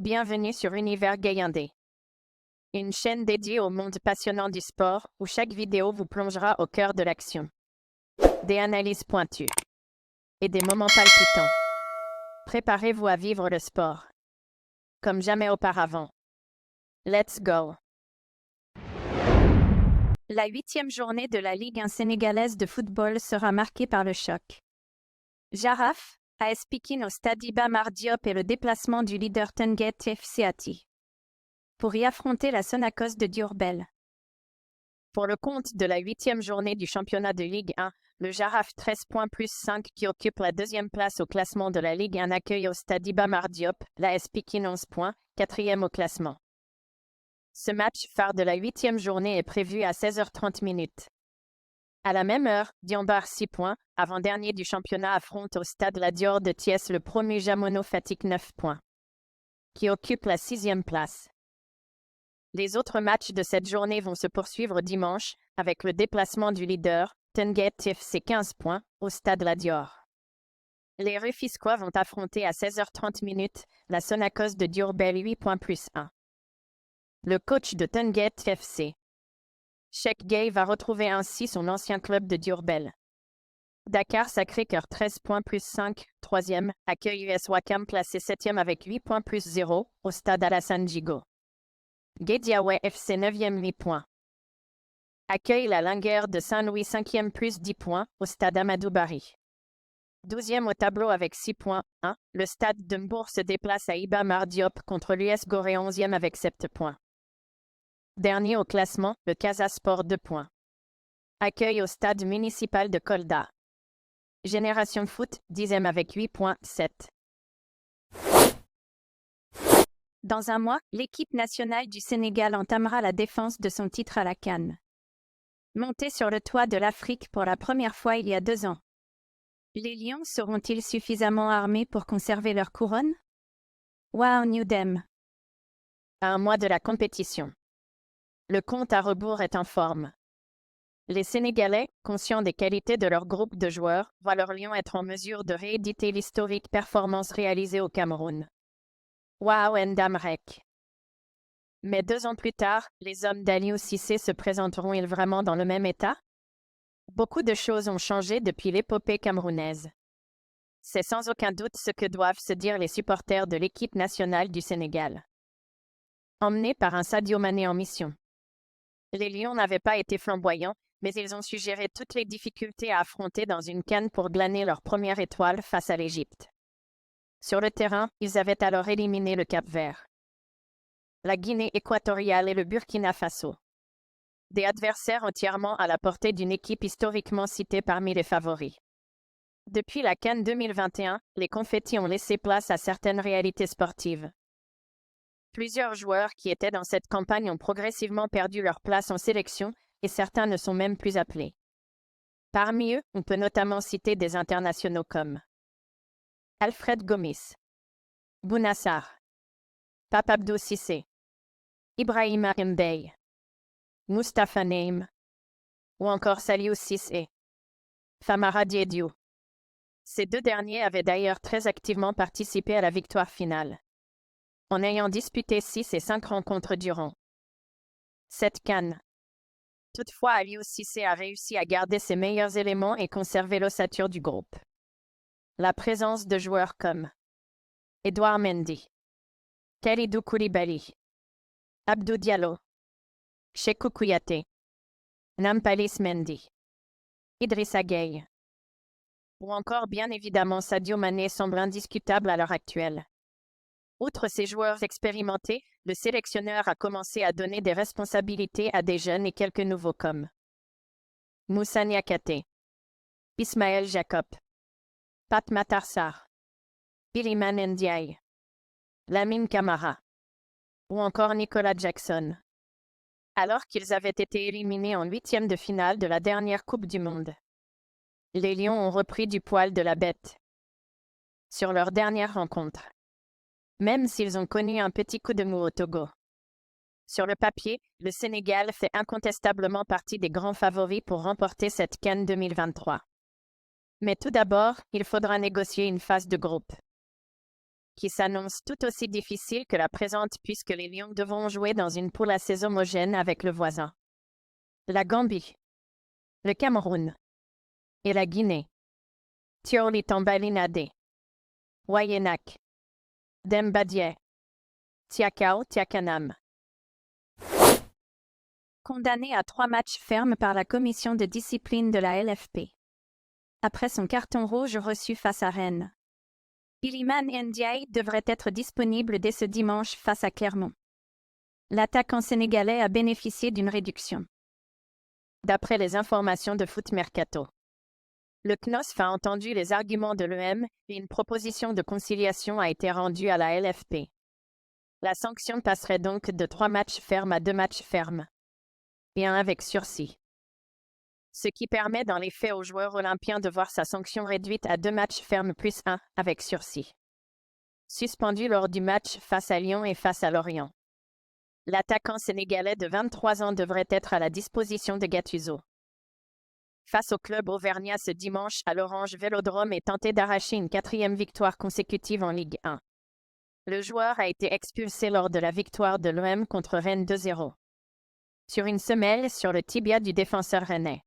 Bienvenue sur Univers Gayandé, une chaîne dédiée au monde passionnant du sport où chaque vidéo vous plongera au cœur de l'action. Des analyses pointues et des moments palpitants. Préparez-vous à vivre le sport comme jamais auparavant. Let's go! La 8e journée de la Ligue 1 sénégalaise de football sera marquée par le choc. Jaraaf, AS Pikine au stade Iba Mar Diop et le déplacement du leader Teungueth FC Ati pour y affronter la Sonacos de Diourbel. Pour le compte de la 8e journée du championnat de Ligue 1, le Jaraaf 13 points plus 5 qui occupe la 2e place au classement de la Ligue 1 accueille au stade Iba Mar Diop, l'AS Pikine 11 points, 4e au classement. Ce match phare de la 8e journée est prévu à 16h30. À la même heure, Diambar 6 points, avant-dernier du championnat affronte au stade La Dior de Thiès le promu Jamono Fatick 9 points, qui occupe la 6e place. Les autres matchs de cette journée vont se poursuivre dimanche, avec le déplacement du leader, Teungueth FC 15 points, au stade La Dior. Les Rufisquois vont affronter à 16h30 la Sonacos de Diourbel 8 points plus 1. Le coach de Teungueth FC, Cheikh Gueye, va retrouver ainsi son ancien club de Diourbel. Dakar Sacré-Cœur 13 points plus 5, 3e, accueille US Ouakam classé 7e avec 8 points plus 0, au stade Alassane Djigo. Guédiawaye FC 9e 8 points. Accueille la Linguère de Saint-Louis 5e plus 10 points, au stade Amadou Barry. 12e au tableau avec 6 points, 1, le stade de Mbour se déplace à Iba Mar Diop contre l'US Gorée 11e avec 7 points. Dernier au classement, le Casa Sport 2 points. Accueille au stade municipal de Kolda. Génération Foot, 10e avec 8 points, 7. Dans un mois, l'équipe nationale du Sénégal entamera la défense de son titre à la CAN. Montée sur le toit de l'Afrique pour la première fois il y a 2 ans. Les Lions seront-ils suffisamment armés pour conserver leur couronne? Wow, New Dem. À un mois de la compétition. Le compte à rebours est en forme. Les Sénégalais, conscients des qualités de leur groupe de joueurs, voient leurs Lions être en mesure de rééditer l'historique performance réalisée au Cameroun. Wow, Ndamrek. Mais 2 ans plus tard, les hommes d'Aliou Cissé se présenteront-ils vraiment dans le même état? Beaucoup de choses ont changé depuis l'épopée camerounaise. C'est sans aucun doute ce que doivent se dire les supporters de l'équipe nationale du Sénégal. Emmenés par un Sadio Mané en mission. Les Lions n'avaient pas été flamboyants, mais ils ont su gérer toutes les difficultés à affronter dans une CAN pour glaner leur première étoile face à l'Égypte. Sur le terrain, ils avaient alors éliminé le Cap-Vert, la Guinée équatoriale et le Burkina Faso. Des adversaires entièrement à la portée d'une équipe historiquement citée parmi les favoris. Depuis la CAN 2021, les confettis ont laissé place à certaines réalités sportives. Plusieurs joueurs qui étaient dans cette campagne ont progressivement perdu leur place en sélection et certains ne sont même plus appelés. Parmi eux, on peut notamment citer des internationaux comme Alfred Gomis, Bouna Sarr, Pape Abdou Cissé, Ibrahima Mbaye, Moustapha Naim, ou encore Saliou Cissé, Famara Diédhiou. Ces 2 derniers avaient d'ailleurs très activement participé à la victoire finale, en ayant disputé 6 et 5 rencontres durant cette CAN. Toutefois, Aliou Cissé a réussi à garder ses meilleurs éléments et conserver l'ossature du groupe. La présence de joueurs comme Edouard Mendy, Kalidou Koulibaly, Abdou Diallo, Cheikhou Kouyaté, Nampalys Mendy, Idrissa Gueye, ou encore bien évidemment Sadio Mané semble indiscutable à l'heure actuelle. Outre ces joueurs expérimentés, le sélectionneur a commencé à donner des responsabilités à des jeunes et quelques nouveaux comme Moussa Niakhaté, Ismaël Jacob, Pape Matar Sarr, Iliman Ndiaye, Lamine Camara, ou encore Nicolas Jackson. Alors qu'ils avaient été éliminés en 8e de finale de la dernière Coupe du Monde. Les Lions ont repris du poil de la bête sur leur dernière rencontre, même s'ils ont connu un petit coup de mou au Togo. Sur le papier, le Sénégal fait incontestablement partie des grands favoris pour remporter cette CAN 2023. Mais tout d'abord, il faudra négocier une phase de groupe qui s'annonce tout aussi difficile que la présente puisque les Lions devront jouer dans une poule assez homogène avec le voisin, la Gambie, le Cameroun et la Guinée. Tioli Tambalinade, Wayenak, Dembadie, Tiakao Tiakanam. Condamné à 3 matchs fermes par la commission de discipline de la LFP. Après son carton rouge reçu face à Rennes, Iliman Ndiaye devrait être disponible dès ce dimanche face à Clermont. L'attaquant sénégalais a bénéficié d'une réduction. D'après les informations de Foot Mercato, le CNOSF a entendu les arguments de l'EM et une proposition de conciliation a été rendue à la LFP. La sanction passerait donc de 3 matchs fermes à 2 matchs fermes, et 1 avec sursis. Ce qui permet dans les faits au joueur olympien de voir sa sanction réduite à 2 matchs fermes plus 1 avec sursis. Suspendu lors du match face à Lyon et face à Lorient. L'attaquant sénégalais de 23 ans devrait être à la disposition de Gattuso. Face au club auvergnat ce dimanche à l'Orange Vélodrome et tenté d'arracher une 4e victoire consécutive en Ligue 1. Le joueur a été expulsé lors de la victoire de l'OM contre Rennes 2-0. Sur une semelle sur le tibia du défenseur rennais.